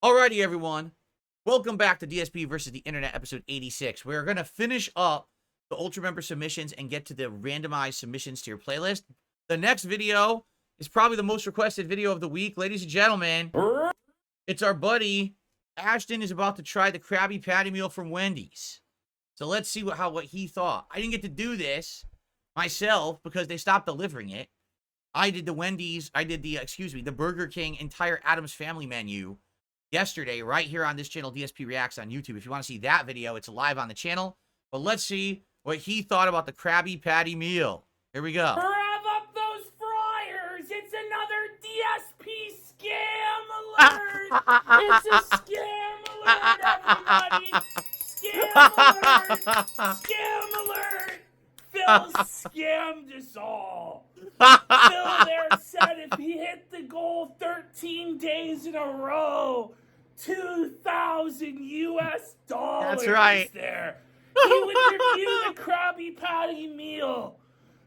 Alrighty, everyone. Welcome back to DSP versus the Internet, episode 86. We're going to finish up the Ultra Member submissions and get to the randomized submissions to your playlist. The next video is probably the most requested video of the week. Ladies and gentlemen, it's our buddy Ashton is about to try the Krabby Patty meal from Wendy's. So let's see what he thought. I didn't get to do this myself because they stopped delivering it. I did the the Burger King entire Addams Family menu yesterday right here on this channel, DSPReacts on YouTube. If you want to see that video, it's live on the channel. But let's see what he thought about the Krabby Patty meal. Here we go. Rev up those fryers! It's another DSP scam alert! It's a scam alert, everybody! Scam alert! Scam alert! Phil scammed us all. Phil there said if he hit the goal 13 days in a row, $2,000 US. That's right. There. He would review the Krabby Patty meal.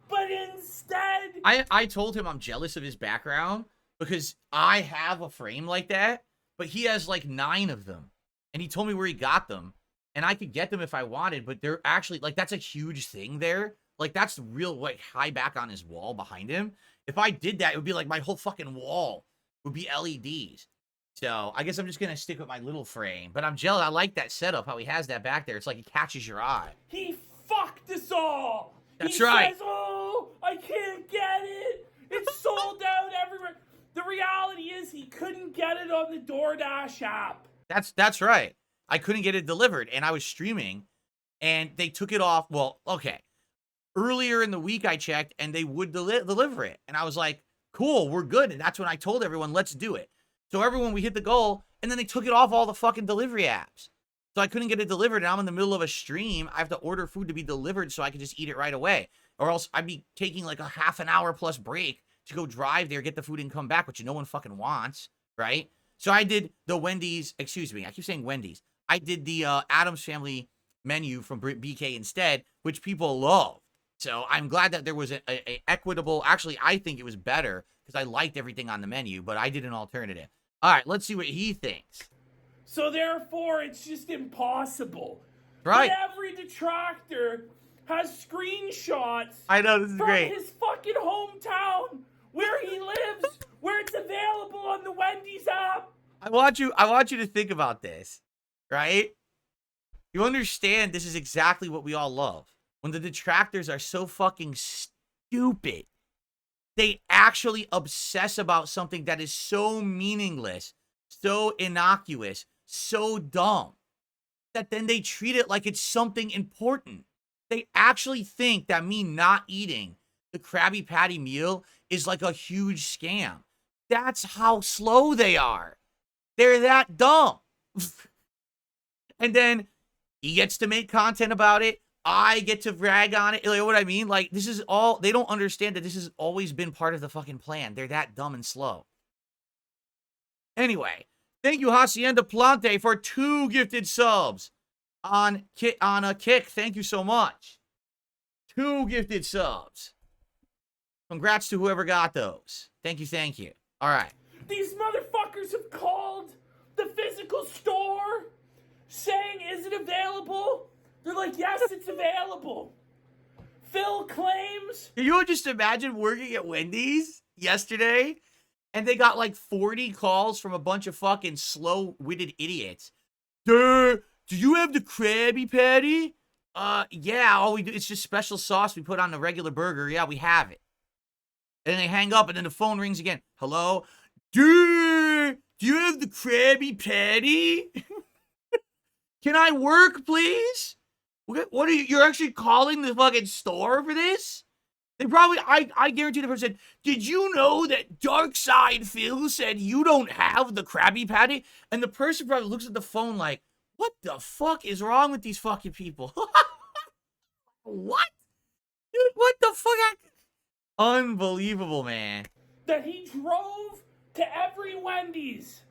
But instead... I told him I'm jealous of his background because I have a frame like that, but he has like 9 of them. And he told me where he got them. And I could get them if I wanted, but they're actually, like, that's a huge thing there. Like, that's real, like, high back on his wall behind him. If I did that, it would be like my whole fucking wall would be LEDs. So, I guess I'm just going to stick with my little frame. But I'm jealous. I like that setup, how he has that back there. It's like it catches your eye. He fucked us all. That's right. He says, oh, I can't get it. It's sold out everywhere. The reality is he couldn't get it on the DoorDash app. That's right. I couldn't get it delivered, and I was streaming, and they took it off. Well, okay. Earlier in the week, I checked, and they would deliver it. And I was like, cool, we're good. And that's when I told everyone, let's do it. So everyone, we hit the goal, and then they took it off all the fucking delivery apps. So I couldn't get it delivered, and I'm in the middle of a stream. I have to order food to be delivered so I can just eat it right away. Or else I'd be taking like a half an hour plus break to go drive there, get the food, and come back, which no one fucking wants, right? So I did the Wendy's, excuse me, I keep saying Wendy's. I did the Addams Family menu from BK instead, which people love. So I'm glad that there was a equitable, actually, I think it was better because I liked everything on the menu, but I did an alternative. All right, let's see what he thinks. So therefore, it's just impossible. Right. But every detractor has screenshots I know, this is from great. his fucking hometown, where he lives, where it's available on the Wendy's app. I want you to think about this, right? You understand this is exactly what we all love. When the detractors are so fucking stupid, they actually obsess about something that is so meaningless, so innocuous, so dumb, that then they treat it like it's something important. They actually think that me not eating the Krabby Patty meal is like a huge scam. That's how slow they are. They're that dumb. And then he gets to make content about it. I get to brag on it. You know what I mean? Like, this is all, they don't understand that this has always been part of the fucking plan. They're that dumb and slow. Anyway, thank you, Hacienda Plante, for 2 gifted subs on a Kick. Thank you so much. 2 gifted subs. Congrats to whoever got those. Thank you, thank you. All right. These motherfuckers have called the physical store saying, is it available? They're like, yes, it's available. Phil claims. Can you just imagine working at Wendy's yesterday and they got like 40 calls from a bunch of fucking slow-witted idiots? Do you have the Krabby Patty? Yeah, all we do, it's just special sauce we put on the regular burger. Yeah, we have it. And then they hang up and then the phone rings again. Hello? Do you have the Krabby Patty? Can I work, please? What are you? You're actually calling the fucking store for this? They probably, I guarantee the person said, did you know that Dark Side Phil said you don't have the Krabby Patty? And the person probably looks at the phone like, what the fuck is wrong with these fucking people? What? Dude, what the fuck? Unbelievable, man. That he drove to every Wendy's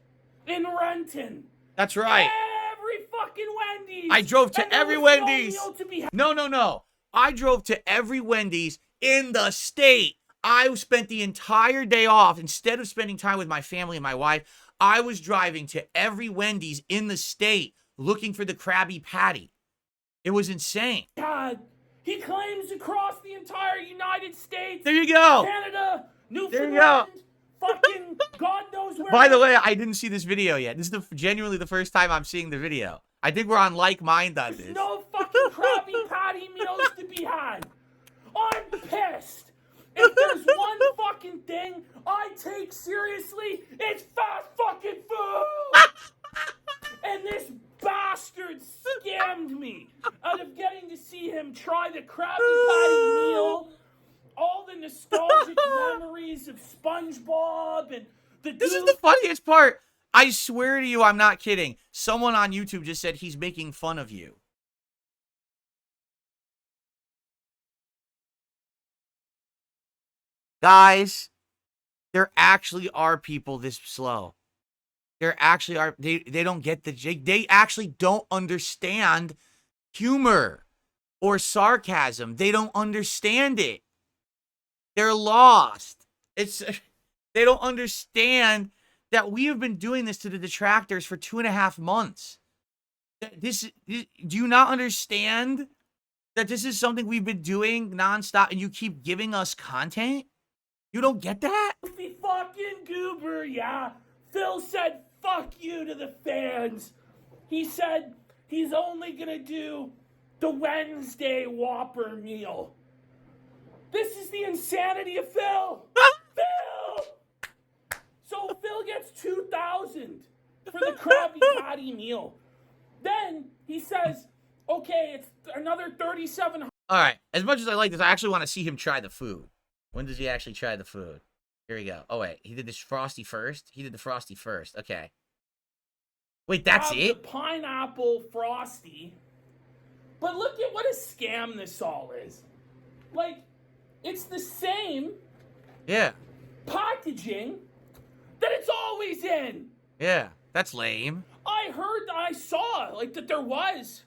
in Renton. That's right. Every fucking Wendy's. I drove to every Wendy's. No. I drove to every Wendy's in the state. I spent the entire day off. Instead of spending time with my family and my wife, I was driving to every Wendy's in the state looking for the Krabby Patty. It was insane. God, he claims across the entire United States. There you go. Canada, Newfoundland. There you go. Fucking God knows where. By the way, I didn't see this video yet. This is genuinely the first time I'm seeing the video. I think we're on like mind on this. No fucking Krabby Patty meals to be had. I'm pissed. If there's one fucking thing I take seriously, it's fast fucking food. And this bastard scammed me out of getting to see him try the Krabby Patty meal. All the nostalgic memories of SpongeBob and the This is the funniest part. I swear to you, I'm not kidding. Someone on YouTube just said he's making fun of you. Guys, there actually are people this slow. There actually are. They don't get they actually don't understand humor or sarcasm. They don't understand it. They're lost. They don't understand that we have been doing this to the detractors for 2.5 months. Do you not understand that this is something we've been doing nonstop and you keep giving us content? You don't get that? Goofy fucking goober, yeah. Phil said fuck you to the fans. He said he's only gonna do the Wednesday Whopper meal. This is the insanity of Phil. Phil! So Phil gets 2,000 for the Krabby Patty meal. Then he says, okay, it's another 3,700. All right. As much as I like this, I actually want to see him try the food. When does he actually try the food? Here we go. Oh, wait. He did this Frosty first? He did the Frosty first. Okay. Wait, that's it? The pineapple Frosty. But look at what a scam this all is. Like, it's the same packaging that it's always in. Yeah, that's lame. I saw, like, that there was,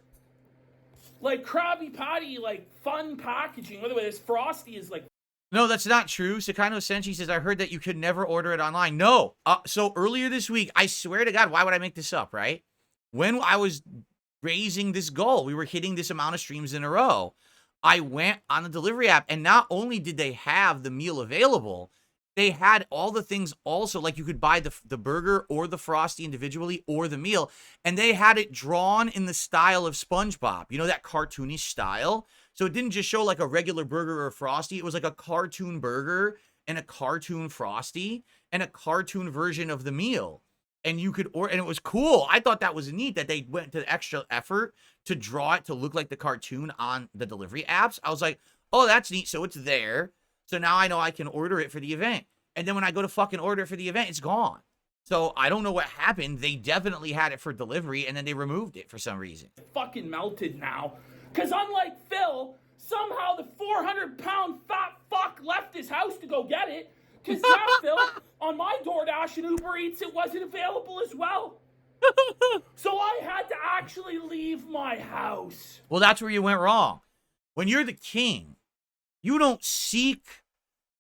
like, Krabby Patty, like, fun packaging. By the way, this Frosty is, like... No, that's not true. Sakano Senshi says, I heard that you could never order it online. No. So earlier this week, I swear to God, why would I make this up, right? When I was raising this goal, we were hitting this amount of streams in a row. I went on the delivery app, and not only did they have the meal available, they had all the things also, like you could buy the burger or the Frosty individually or the meal, and they had it drawn in the style of SpongeBob. You know, that cartoonish style? So it didn't just show like a regular burger or Frosty. It was like a cartoon burger and a cartoon Frosty and a cartoon version of the meal. And you could order, and it was cool. I thought that was neat that they went to the extra effort to draw it to look like the cartoon on the delivery apps. I was like, oh, that's neat. So it's there. So now I know I can order it for the event. And then when I go to fucking order it for the event, it's gone. So I don't know what happened. They definitely had it for delivery, and then they removed it for some reason. Fucking melted now. Because unlike Phil, somehow the 400-pound fat fuck left his house to go get it. Because yeah, Phil, on my DoorDash and Uber Eats, it wasn't available as well. So I had to actually leave my house. Well, that's where you went wrong. When you're the king, you don't seek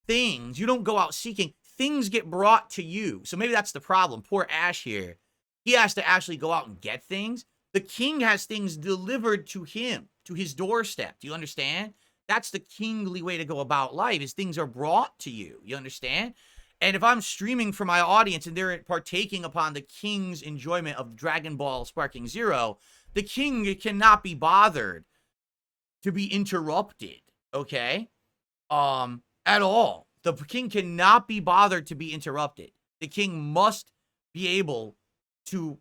things. You don't go out seeking. Things get brought to you. So maybe that's the problem. Poor Ash here. He has to actually go out and get things. The king has things delivered to him, to his doorstep. Do you understand? That's the kingly way to go about life, is things are brought to you. You understand? And if I'm streaming for my audience and they're partaking upon the king's enjoyment of Dragon Ball Sparking Zero, the king cannot be bothered to be interrupted, okay? At all. The king cannot be bothered to be interrupted. The king must be able to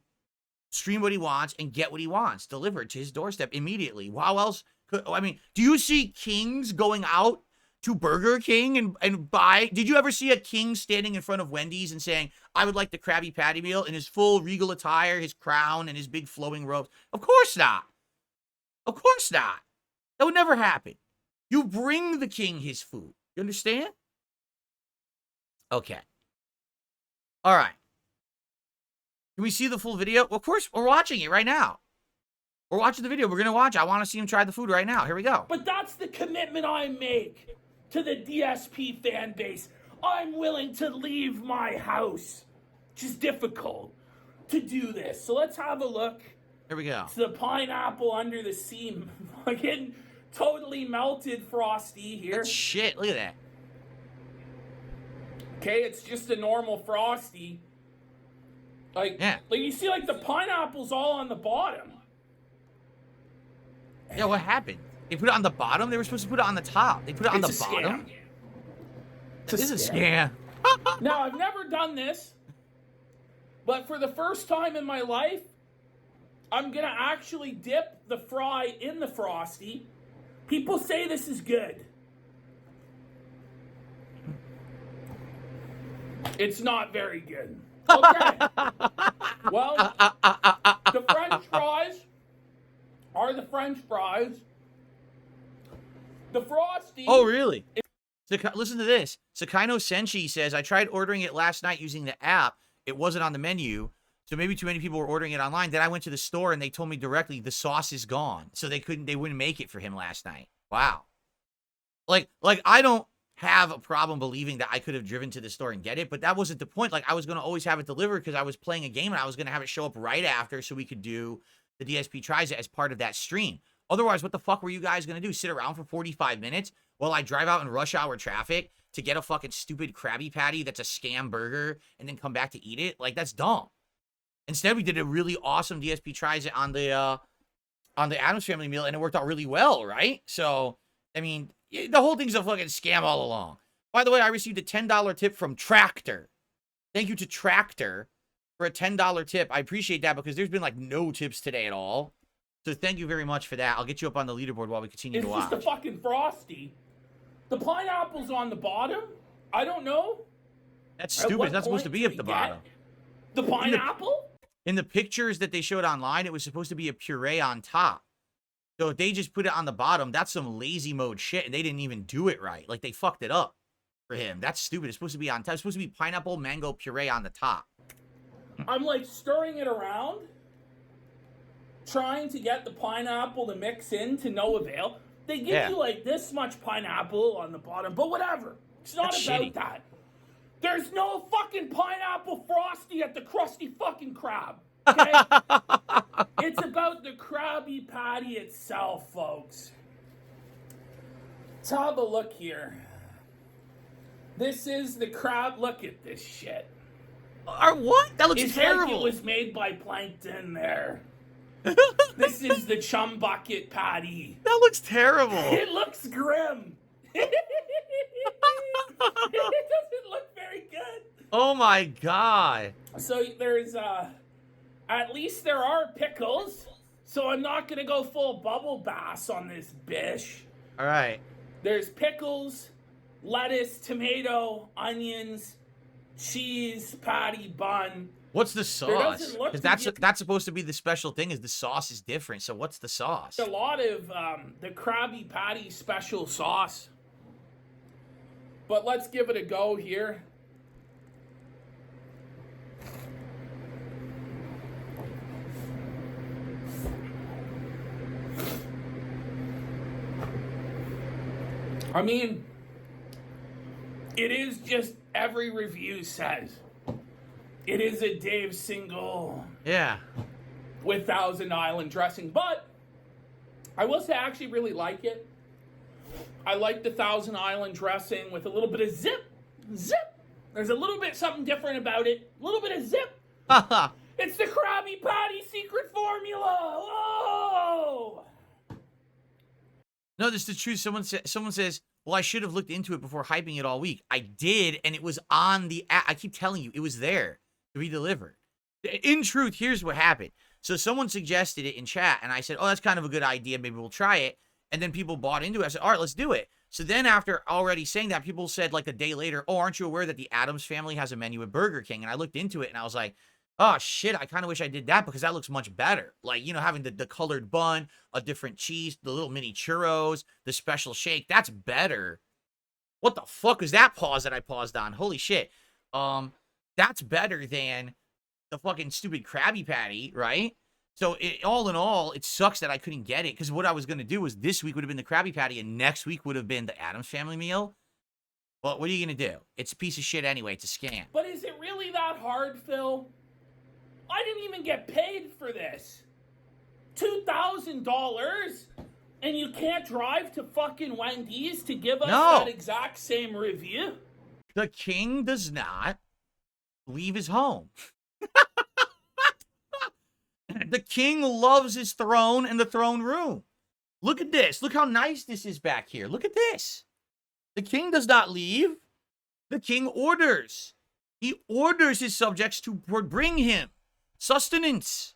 stream what he wants and get what he wants delivered to his doorstep immediately. How else could, I mean, do you see kings going out to Burger King and buy? Did you ever see a king standing in front of Wendy's and saying, I would like the Krabby Patty meal, in his full regal attire, his crown, and his big flowing robes? Of course not. Of course not. That would never happen. You bring the king his food. You understand? Okay. All right. Can we see the full video? Well, of course, we're watching it right now. We're watching the video. We're going to watch it. I want to see him try the food right now. Here we go. But that's the commitment I make to the DSP fan base. I'm willing to leave my house just difficult to do this. So let's have a look. Here we go. It's the pineapple under the sea. Fucking totally melted Frosty here. That's shit. Look at that. Okay, it's just a normal Frosty. Like, yeah. Like you see, like the pineapple's all on the bottom. Yeah, what happened? They put it on the bottom? They were supposed to put it on the top. They put it on the bottom? This is a scam. Now, I've never done this, but for the first time in my life, I'm going to actually dip the fry in the Frosty. People say this is good. It's not very good. Okay. Well, the French fries are the French fries. The Frosty... Oh, really? Listen to this. Sakaino Senshi says, I tried ordering it last night using the app. It wasn't on the menu. So maybe too many people were ordering it online. Then I went to the store and they told me directly the sauce is gone. So they wouldn't make it for him last night. Wow. Like I don't have a problem believing that I could have driven to the store and get it, but that wasn't the point. Like I was going to always have it delivered because I was playing a game and I was going to have it show up right after so we could do the DSP Tries It as part of that stream. Otherwise, what the fuck were you guys going to do? Sit around for 45 minutes while I drive out in rush hour traffic to get a fucking stupid Krabby Patty that's a scam burger and then come back to eat it? Like, that's dumb. Instead, we did a really awesome DSP Tries It on the Addams Family meal, and it worked out really well, right? So, I mean, the whole thing's a fucking scam all along. By the way, I received a $10 tip from Tractor. Thank you to Tractor for a $10 tip. I appreciate that because there's been, like, no tips today at all. So thank you very much for that. I'll get you up on the leaderboard while we continue to watch. It's just a fucking Frosty. The pineapple's on the bottom? I don't know. That's stupid. It's not supposed to be at the bottom. The pineapple? In the pictures that they showed online, it was supposed to be a puree on top. So if they just put it on the bottom, that's some lazy mode shit, and they didn't even do it right. Like, they fucked it up for him. That's stupid. It's supposed to be on top. It's supposed to be pineapple mango puree on the top. I'm, like, stirring it around, trying to get the pineapple to mix in to no avail. They give you, like, this much pineapple on the bottom, but whatever. It's not That's about shitty. that. There's no fucking pineapple Frosty at the Krusty fucking Krab, okay? It's about the Krabby Patty itself, folks. Let's have a look here. This is the crab. Look at this shit. What? That looks terrible. Like it was made by Plankton there. This is the Chum Bucket Patty. That looks terrible. It looks grim. It doesn't look very good. Oh my god. So there's, at least there are pickles. So I'm not going to go full bubble bass on this bish. All right. There's pickles, lettuce, tomato, onions, cheese, patty, bun. What's the sauce? Because that's supposed to be the special thing, is the sauce is different. So what's the sauce? A lot of the Krabby Patty special sauce. But let's give it a go here. I mean, it is just every review says. It is a Dave single. Yeah. With Thousand Island dressing. But I will say I actually really like it. I like the Thousand Island dressing with a little bit of zip. There's a little bit something different about it. A little bit of zip. It's the Krabby Patty secret formula. Oh! No, this is the truth. Someone says, well, I should have looked into it before hyping it all week. I did, and it was on the app. I keep telling you, it was there to be delivered. In truth, here's what happened. So someone suggested it in chat, and I said, oh, that's kind of a good idea. Maybe we'll try it. And then people bought into it. I said, all right, let's do it. So then after already saying that, people said like a day later, oh, aren't you aware that the Addams Family has a menu at Burger King? And I looked into it, and I was like, oh, shit, I kind of wish I did that because that looks much better. Like, you know, having the colored bun, a different cheese, the little mini churros, the special shake, that's better. What the fuck was that pause that I paused on? Holy shit. That's better than the fucking stupid Krabby Patty, right? So all in all, it sucks that I couldn't get it because what I was going to do was this week would have been the Krabby Patty and next week would have been the Addams Family meal. But what are you going to do? It's a piece of shit anyway. It's a scam. But is it really that hard, Phil? I didn't even get paid for this. $2,000? And you can't drive to fucking Wendy's to give us that exact same review? The king does not leave his home. The king loves his throne and the throne room. Look at this. Look how nice this is back here. Look at this. The king does not leave. The king orders. He orders his subjects to bring him sustenance.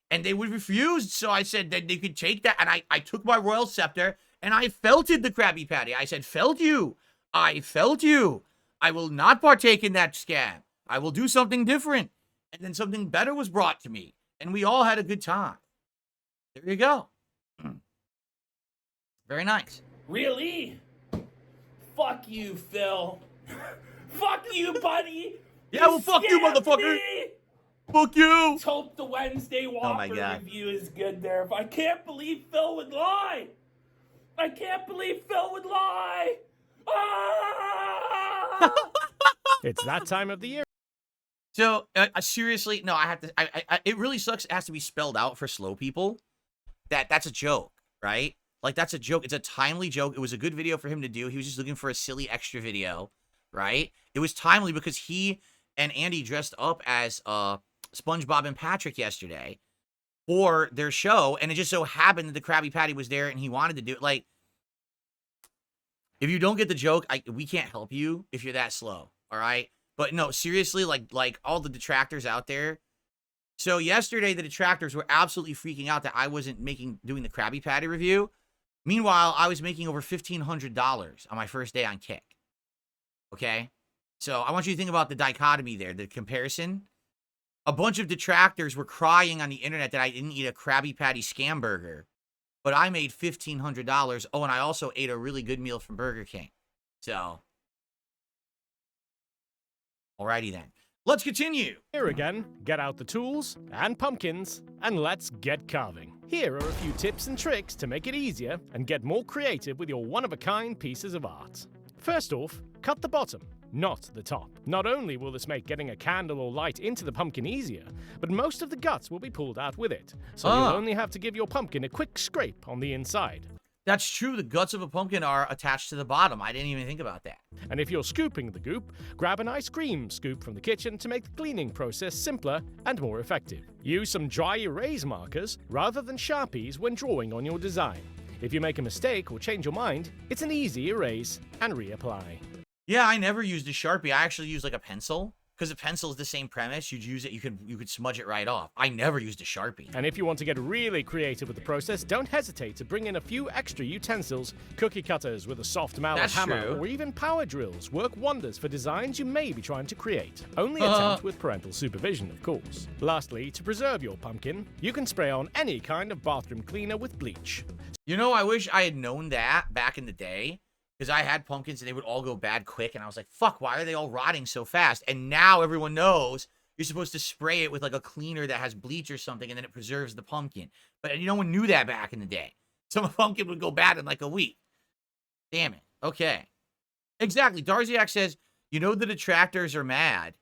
And they would refuse. So I said that they could take that. And I took my royal scepter and I felted the Krabby Patty. I said, felt you. I felt you. I will not partake in that scam. I will do something different. And then something better was brought to me. And we all had a good time. There you go. Very nice. Really? Fuck you, Phil. Fuck you, buddy. Yeah, well, fuck you, motherfucker. Me. Fuck you. Let's hope the Wednesday Whopper review is good there. I can't believe Phil would lie. I can't believe Phil would lie. Ah! It's that time of the year. So, seriously, no, I have to, it really sucks. It has to be spelled out for slow people. That's a joke, right? Like, that's a joke. It's a timely joke. It was a good video for him to do. He was just looking for a silly extra video, right? It was timely because he and Andy dressed up as SpongeBob and Patrick yesterday for their show, and it just so happened that the Krabby Patty was there, and he wanted to do it. Like, if you don't get the joke, we can't help you if you're that slow, all right? But no, seriously, like all the detractors out there. So yesterday, the detractors were absolutely freaking out that I wasn't doing the Krabby Patty review. Meanwhile, I was making over $1,500 on my first day on Kick. Okay? So I want you to think about the dichotomy there, the comparison. A bunch of detractors were crying on the internet that I didn't eat a Krabby Patty scam burger. But I made $1,500. Oh, and I also ate a really good meal from Burger King. So, alrighty then. Let's continue. Here again, get out the tools and pumpkins, and let's get carving. Here are a few tips and tricks to make it easier and get more creative with your one-of-a-kind pieces of art. First off, cut the bottom, not the top. Not only will this make getting a candle or light into the pumpkin easier, but most of the guts will be pulled out with it, so you'll only have to give your pumpkin a quick scrape on the inside. That's true. The guts of a pumpkin are attached to the bottom. I didn't even think about that. And if you're scooping the goop, grab an ice cream scoop from the kitchen to make the cleaning process simpler and more effective. Use some dry erase markers rather than Sharpies when drawing on your design. If you make a mistake or change your mind, it's an easy erase and reapply. Yeah, I never used a Sharpie. I actually used like a pencil. Because a pencil is the same premise. You'd use it, you could smudge it right off. I never used a Sharpie. And if you want to get really creative with the process, don't hesitate to bring in a few extra utensils. Cookie cutters with a soft mallet hammer, or even power drills work wonders for designs you may be trying to create. Only attempt with parental supervision, of course. Lastly, to preserve your pumpkin, you can spray on any kind of bathroom cleaner with bleach. You know, I wish I had known that back in the day. Because I had pumpkins and they would all go bad quick. And I was like, fuck, why are they all rotting so fast? And now everyone knows you're supposed to spray it with like a cleaner that has bleach or something. And then it preserves the pumpkin. But no one knew that back in the day. So a pumpkin would go bad in like a week. Damn it. Okay. Exactly. Darziak says, you know the detractors are mad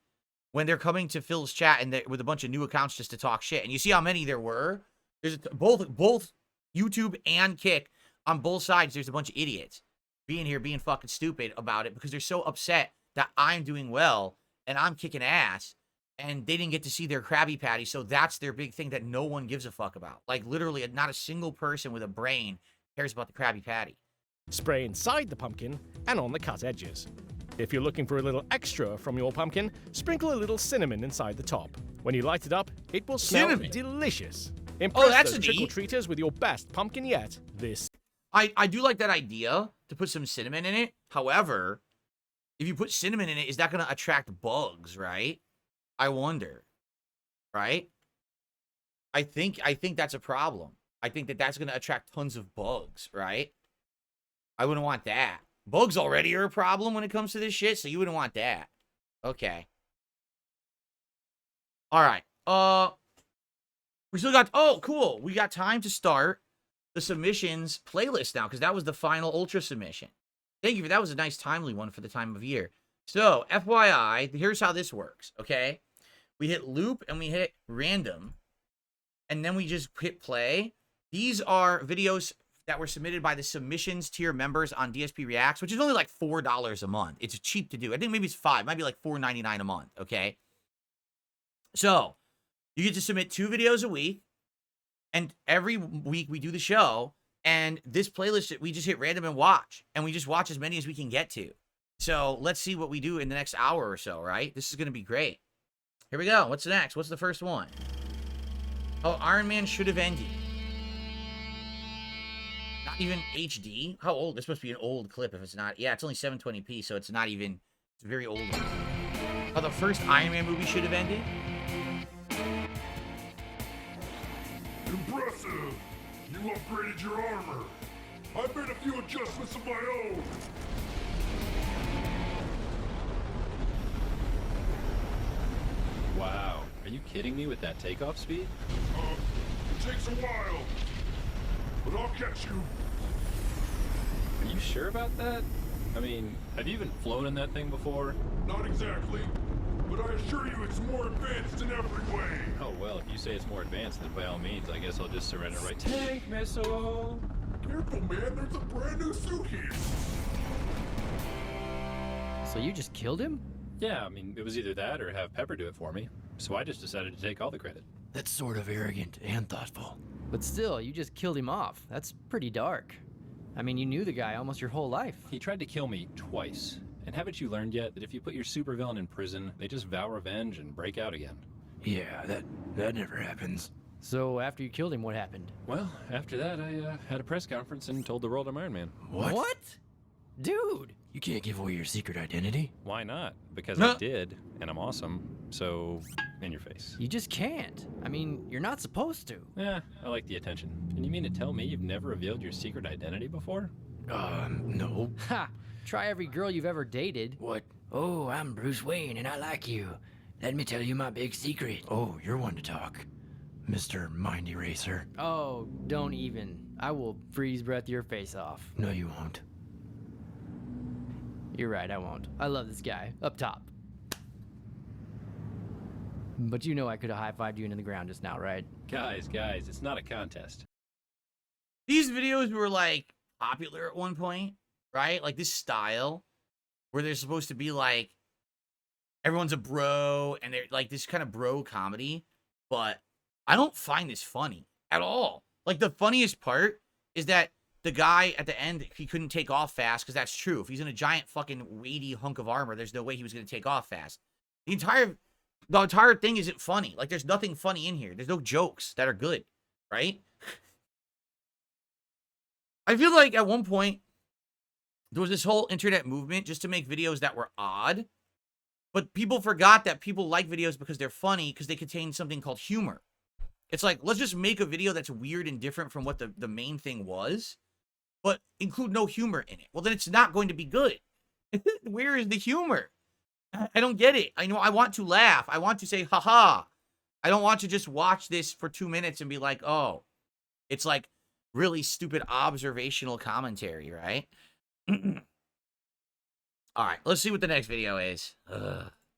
when they're coming to Phil's chat and with a bunch of new accounts just to talk shit. And you see how many there were? There's both YouTube and Kick. On both sides, there's a bunch of idiots being here, being fucking stupid about it because they're so upset that I'm doing well and I'm kicking ass and they didn't get to see their Krabby Patty. So that's their big thing that no one gives a fuck about. Like literally not a single person with a brain cares about the Krabby Patty. Spray inside the pumpkin and on the cut edges. If you're looking for a little extra from your pumpkin, sprinkle a little cinnamon inside the top. When you light it up, it will smell delicious. Impress those trick-or-treaters with your best pumpkin yet this. I do like that idea to put some cinnamon in it. However, if you put cinnamon in it, is that going to attract bugs, right? I wonder, right? I think that's a problem. I think that's going to attract tons of bugs, right? I wouldn't want that. Bugs already are a problem when it comes to this shit, so you wouldn't want that. Okay. All right. We still got, oh, cool. We got time to start the submissions playlist now because that was the final ultra submission. Thank you for that. Was a nice timely one for the time of year. So, FYI, here's how this works, okay? We hit loop and we hit random, and then we just hit play. These are videos that were submitted by the submissions tier members on DSPReacts, which is only like $4 a month. It's cheap to do. I think maybe it's $5. It might be like $4.99 a month, okay? So, you get to submit 2 videos a week, and every week we do the show, and this playlist, we just hit random and watch, and we just watch as many as we can get to. So, let's see what we do in the next hour or so, right? This is going to be great. Here we go. What's next? What's the first one? Oh, Iron Man should have ended. Not even HD? How old? This must be an old clip if it's not. Yeah, it's only 720p, so it's not even... It's a very old one. Oh, the first Iron Man movie should have ended? Impressive! You upgraded your armor. I've made a few adjustments of my own. Wow, are you kidding me with that takeoff speed? It takes a while, but I'll catch you. Are you sure about that? I mean, have you even flown in that thing before? Not exactly, but I assure you it's more advanced in every way. Oh, well, if you say it's more advanced, then by all means, I guess I'll just surrender right to tank missile. Careful, man, there's a brand new suit here. So you just killed him? Yeah, I mean, it was either that or have Pepper do it for me. So I just decided to take all the credit. That's sort of arrogant and thoughtful. But still, you just killed him off. That's pretty dark. I mean, you knew the guy almost your whole life. He tried to kill me twice. And haven't you learned yet that if you put your supervillain in prison, they just vow revenge and break out again? Yeah, that never happens. So after you killed him, what happened? Well, after that, I had a press conference and told the world I'm Iron Man. What? Dude! You can't give away your secret identity. Why not? Because I did, and I'm awesome. So, in your face. You just can't. I mean, you're not supposed to. Yeah, I like the attention. And you mean to tell me you've never revealed your secret identity before? No. Ha! Try every girl you've ever dated. What? Oh, I'm Bruce Wayne and I like you. Let me tell you my big secret. Oh, you're one to talk, Mr. Mind Eraser. Oh, don't even. I will freeze breath your face off. No, you won't. You're right, I won't. I love this guy. Up top. But you know I could have high-fived you into the ground just now, right? Guys, it's not a contest. These videos were, like, popular at one point, right? Like, this style, where they're supposed to be, like, everyone's a bro, and they're, like, this kind of bro comedy. But I don't find this funny at all. Like, the funniest part is that the guy at the end, he couldn't take off fast, because that's true. If he's in a giant fucking weighty hunk of armor, there's no way he was going to take off fast. The entire thing isn't funny. Like, there's nothing funny in here. There's no jokes that are good, right? I feel like at one point, there was this whole internet movement just to make videos that were odd. But people forgot that people like videos because they're funny, because they contain something called humor. It's like, let's just make a video that's weird and different from what the main thing was, but include no humor in it. Well, then it's not going to be good. Where is the humor? I don't get it. I know I want to laugh. I want to say, haha. I don't want to just watch this for 2 minutes and be like, oh, it's like really stupid observational commentary, right? All right, let's see what the next video is.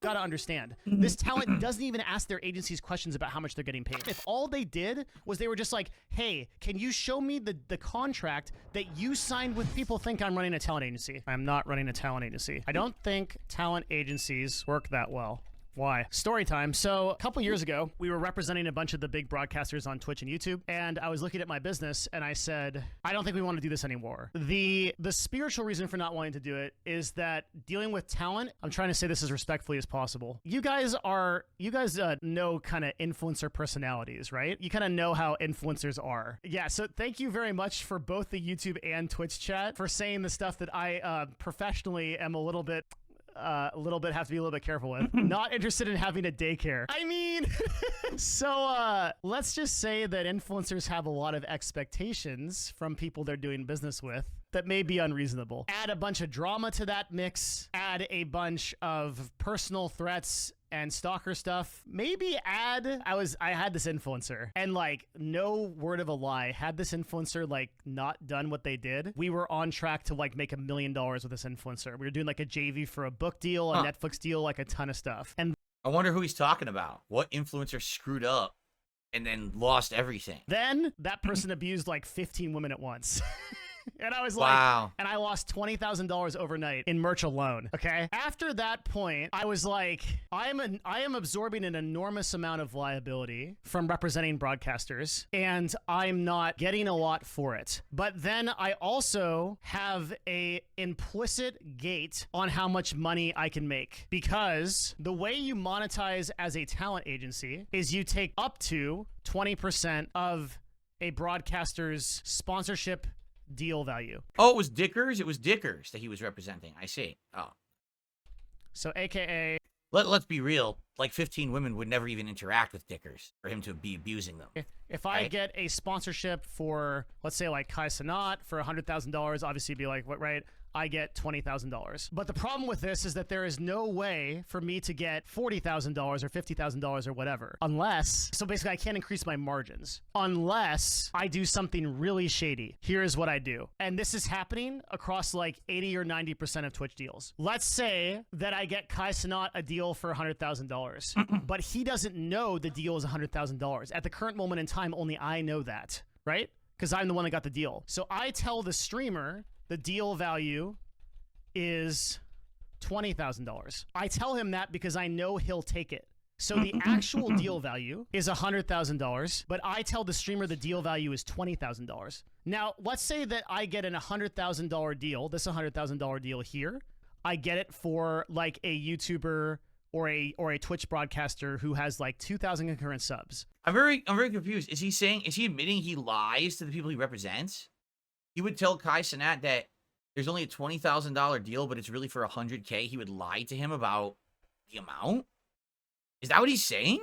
Gotta understand, this talent doesn't even ask their agencies questions about how much they're getting paid. If all they did was they were just like, hey, can you show me the contract that you signed with people think I'm running a talent agency? I'm not running a talent agency. I don't think talent agencies work that well. Why? Story time. So a couple years ago, we were representing a bunch of the big broadcasters on Twitch and YouTube, and I was looking at my business, and I said, I don't think we want to do this anymore. The spiritual reason for not wanting to do it is that dealing with talent, I'm trying to say this as respectfully as possible. You guys know kind of influencer personalities, right? You kind of know how influencers are. Yeah, so thank you very much for both the YouTube and Twitch chat for saying the stuff that I professionally am a little bit have to be a little bit careful with. Not interested in having a daycare. I mean, so let's just say that influencers have a lot of expectations from people they're doing business with that may be unreasonable. Add a bunch of drama to that mix, add a bunch of personal threats and stalker stuff. Maybe I had this influencer, and like, no word of a lie, had this influencer like not done what they did, we were on track to like make $1 million with this influencer. We were doing like a JV for a book deal, a Netflix deal, like a ton of stuff. And I wonder who he's talking about. What influencer screwed up and then lost everything? then that person abused like 15 women at once. And I was Wow. like, and I lost $20,000 overnight in merch alone. Okay. After that point, I was like, I am absorbing an enormous amount of liability from representing broadcasters, and I'm not getting a lot for it. But then I also have a implicit gate on how much money I can make, because the way you monetize as a talent agency is you take up to 20% of a broadcaster's sponsorship deal value. Oh, it was Dickers? It was Dickers that he was representing. I see. Oh. So AKA, Let's be real. Like 15 women would never even interact with Dickers for him to be abusing them. if I Right. get a sponsorship for, let's say like Kai Cenat for $100,000, obviously it'd be like, what, right? I get $20,000. But the problem with this is that there is no way for me to get $40,000 or $50,000 or whatever, unless, so basically I can't increase my margins unless I do something really shady. Here's what I do. And this is happening across like 80 or 90% of Twitch deals. Let's say that I get Kai Cenat a deal for $100,000, but he doesn't know the deal is $100,000. At the current moment in time, only I know that, right? Because I'm the one that got the deal. So I tell the streamer the deal value is $20,000. I tell him that because I know he'll take it. So the actual deal value is $100,000, but I tell the streamer the deal value is $20,000. Now, let's say that I get an $100,000 deal, this $100,000 deal here. I get it for like a YouTuber or a Twitch broadcaster who has like 2,000 concurrent subs. I'm very confused. Is he admitting he lies to the people he represents? He would tell Kai Cenat that there's only a $20,000 deal, but it's really for $100K. He would lie to him about the amount? Is that what he's saying?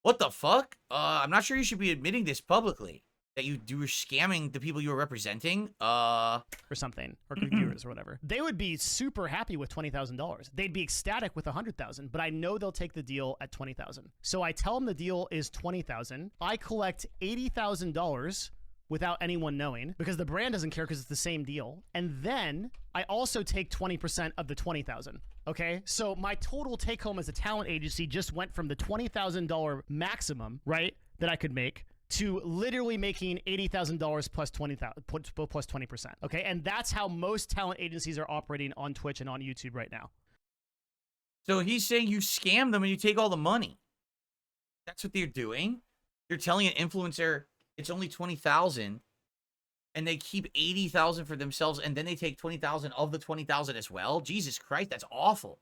What the fuck? I'm not sure you should be admitting this publicly. That you were scamming the people you were representing. Or something, or reviewers or whatever. They would be super happy with $20,000. They'd be ecstatic with $100,000, but I know they'll take the deal at $20,000. So I tell them the deal is $20,000. I collect $80,000 without anyone knowing, because the brand doesn't care because it's the same deal. And then I also take 20% of the $20,000. Okay, so my total take home as a talent agency just went from the $20,000 maximum, right, that I could make, to literally making $80,000 plus 20%. Okay, and that's how most talent agencies are operating on Twitch and on YouTube right now. So he's saying you scam them and you take all the money. That's what they're doing. You're telling an influencer it's only 20,000, and they keep 80,000 for themselves, and then they take 20,000 of the 20,000 as well. Jesus Christ, that's awful.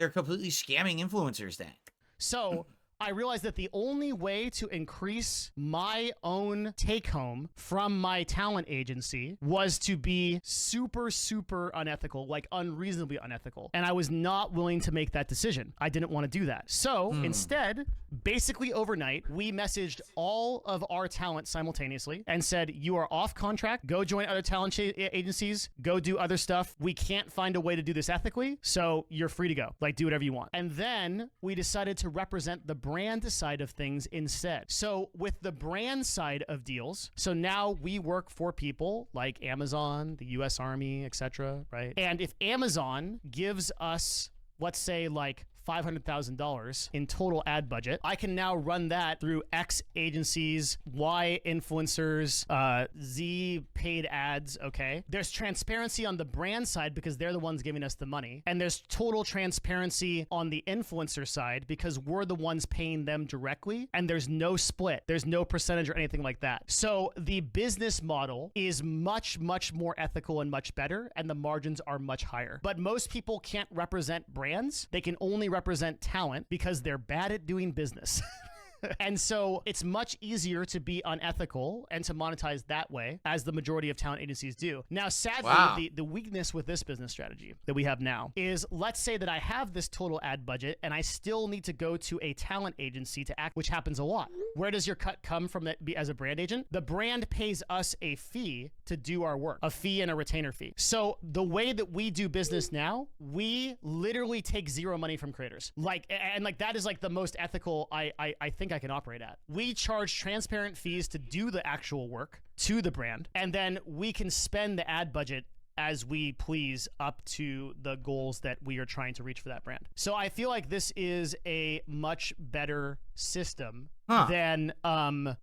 They're completely scamming influencers then. So I realized that the only way to increase my own take home from my talent agency was to be super, super unethical, like unreasonably unethical. And I was not willing to make that decision. I didn't want to do that. So instead, basically overnight, we messaged all of our talent simultaneously and said, you are off contract, go join other talent agencies, go do other stuff. We can't find a way to do this ethically, so you're free to go. Like, do whatever you want. And then we decided to represent the brand side of things instead. So with the brand side of deals, so now we work for people like Amazon, the US Army, etc., right? And if Amazon gives us, let's say, like $500,000 in total ad budget, I can now run that through X agencies, Y influencers, Z paid ads, okay? There's transparency on the brand side because they're the ones giving us the money. And there's total transparency on the influencer side because we're the ones paying them directly. And there's no split. There's no percentage or anything like that. So the business model is much, much more ethical and much better, and the margins are much higher. But most people can't represent brands. They can only represent talent because they're bad at doing business. And so it's much easier to be unethical and to monetize that way, as the majority of talent agencies do. Now, sadly, Wow. the weakness with this business strategy that we have now is, let's say that I have this total ad budget and I still need to go to a talent agency to act, which happens a lot. Where does your cut come from as a brand agent? The brand pays us a fee to do our work, a fee and a retainer fee. So the way that we do business now, we literally take zero money from creators. And that is like the most ethical I think I can operate at. We charge transparent fees to do the actual work to the brand, and then we can spend the ad budget as we please up to the goals that we are trying to reach for that brand. So I feel like this is a much better system than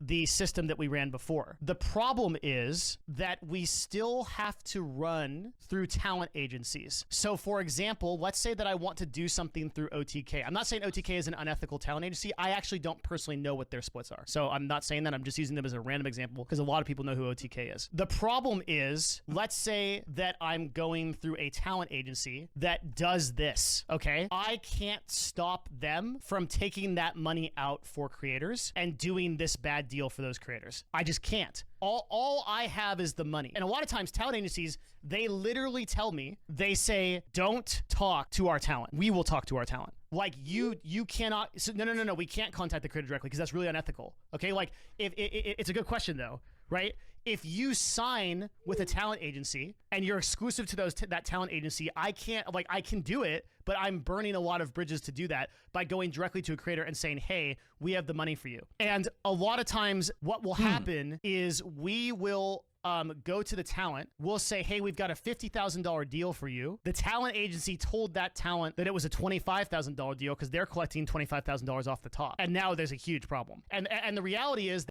the system that we ran before. The problem is that we still have to run through talent agencies. So for example, let's say that I want to do something through OTK. I'm not saying OTK is an unethical talent agency. I actually don't personally know what their splits are. So I'm not saying that. I'm just using them as a random example because a lot of people know who OTK is. The problem is, let's say that I'm going through a talent agency that does this, okay? I can't stop them from taking that money out for creators and doing this bad deal for those creators. I just can't. All I have is the money. And a lot of times talent agencies, they literally tell me, they say, don't talk to our talent. We will talk to our talent. Like you cannot, so no, we can't contact the creator directly because that's really unethical. Okay, like if it's a good question though, right? If you sign with a talent agency and you're exclusive to that talent agency, I can do it, but I'm burning a lot of bridges to do that by going directly to a creator and saying, hey, we have the money for you. And a lot of times what will happen is we will go to the talent. We'll say, hey, we've got a $50,000 deal for you. The talent agency told that talent that it was a $25,000 deal because they're collecting $25,000 off the top. And now there's a huge problem. And the reality is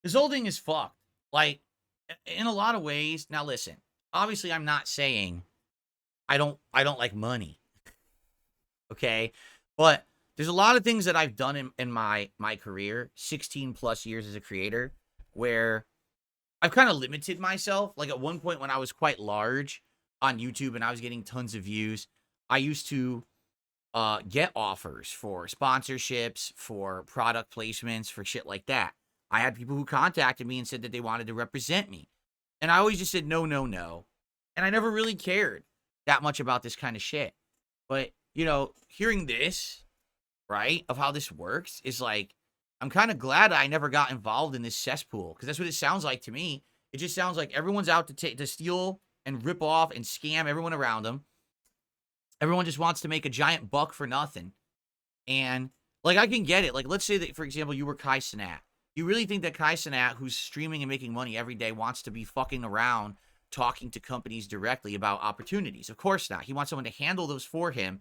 This whole thing is fucked. Like, in a lot of ways. Now, listen. Obviously, I'm not saying I don't like money. Okay? But there's a lot of things that I've done in my career, 16 plus years as a creator, where I've kind of limited myself. Like, at one point when I was quite large on YouTube and I was getting tons of views, I used to get offers for sponsorships, for product placements, for shit like that. I had people who contacted me and said that they wanted to represent me. And I always just said, no, no, no. And I never really cared that much about this kind of shit. But, you know, hearing this, right, of how this works is like, I'm kind of glad I never got involved in this cesspool. Because that's what it sounds like to me. It just sounds like everyone's out to steal and rip off and scam everyone around them. Everyone just wants to make a giant buck for nothing. And, like, I can get it. Like, let's say that, for example, you were Kai Cenat. You really think that Kai Cenat, who's streaming and making money every day, wants to be fucking around talking to companies directly about opportunities? Of course not. He wants someone to handle those for him,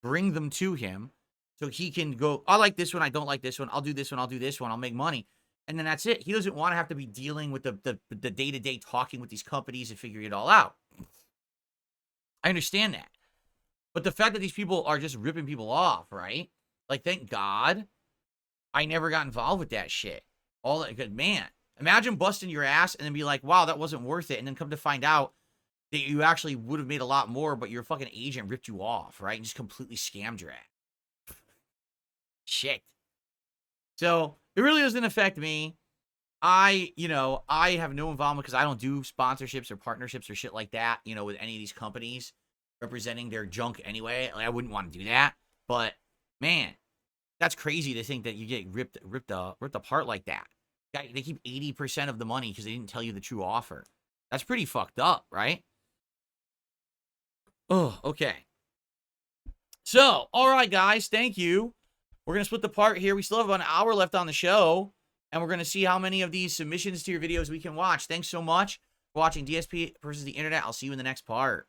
bring them to him, so he can go, I like this one, I don't like this one, I'll do this one, I'll do this one, I'll make money. And then that's it. He doesn't want to have to be dealing with the day-to-day talking with these companies and figuring it all out. I understand that. But the fact that these people are just ripping people off, right? Like, thank God I never got involved with that shit. All that good, man. Imagine busting your ass and then be like, wow, that wasn't worth it. And then come to find out that you actually would have made a lot more, but your fucking agent ripped you off, right? And just completely scammed your ass. Shit. So it really doesn't affect me. I have no involvement because I don't do sponsorships or partnerships or shit like that, you know, with any of these companies representing their junk anyway. Like, I wouldn't want to do that. But man, that's crazy to think that you get ripped apart like that. They keep 80% of the money because they didn't tell you the true offer. That's pretty fucked up, right? Oh, okay. So, all right, guys, thank you. We're going to split the part here. We still have about an hour left on the show, and we're going to see how many of these submissions to your videos we can watch. Thanks so much for watching DSP versus the Internet. I'll see you in the next part.